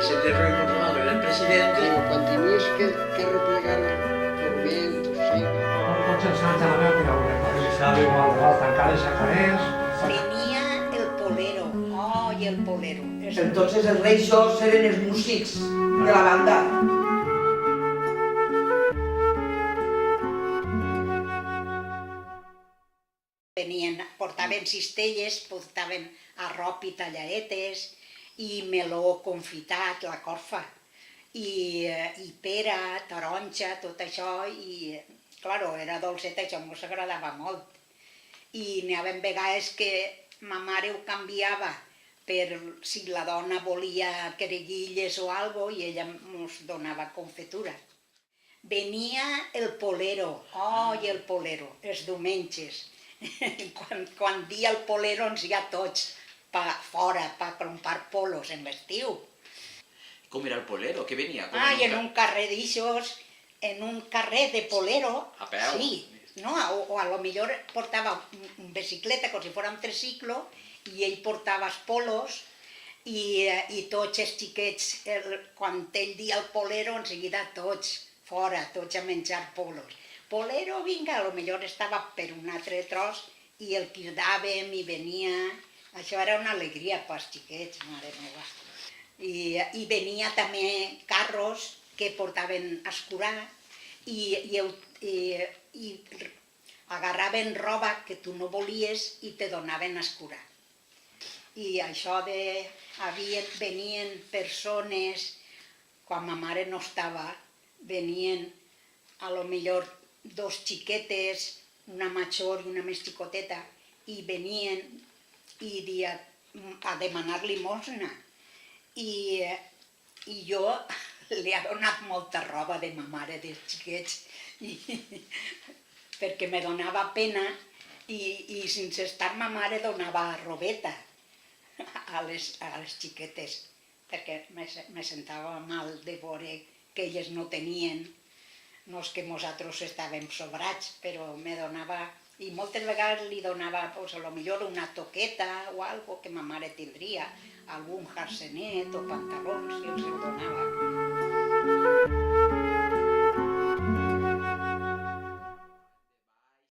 se te recordaba que era el presidente. Digo, quan tenies que replegar turment, sí. Tots els anys a la meva tirada, perquè sabe igual, tancar els sacarers. Venía el polero, ¡ay, el polero! Entonces els reixos eren els músics de la banda. Portaven cistelles, portaven arrop i talladetes, i meló confitat, la corfa, i pera, taronja, tot això, i, claro, era dolcet, això mos agradava molt. I n'hi havia vegades que ma mare ho canviava per si la dona volia quereguilles o algo, i ella mos donava confitura. Venia el polero, oi, el polero, els diumenges. Quan dia el polero ens hi ha tots fora per comprar polos en l'estiu. Com era el polero? Què venia? I en un carrer d'aixòs, en un carrer de polero. A peu? Sí, no, o a lo millor portava una bicicleta com si fora un triciclo i ell portava els polos i tots els xiquets, quan ell dia el polero, en seguida tots fora, tots a menjar polos. Polero, vinga, a lo millor estava per un altre tros i el cridàvem i venia. Això era una alegria pels xiquets, mare meva. I venia també carros que portaven a escurar i agarraven roba que tu no volies i te donaven a escurar. I això venien persones, quan ma mare no estava, venien a lo millor dos xiquetes, una major i una més xicoteta, i venien a demanar limosna. I jo li he donat molta roba de ma mare dels xiquets, perquè me donava pena i sense estar ma mare donava robeta a les xiquetes, perquè me sentava mal de veure que elles no tenien. No és que nosaltres estàvem sobrats, però me donava, i moltes vegades li donava, potser una toqueta o algo que ma mare tindria, algun jarcenet o pantalons, i els donava.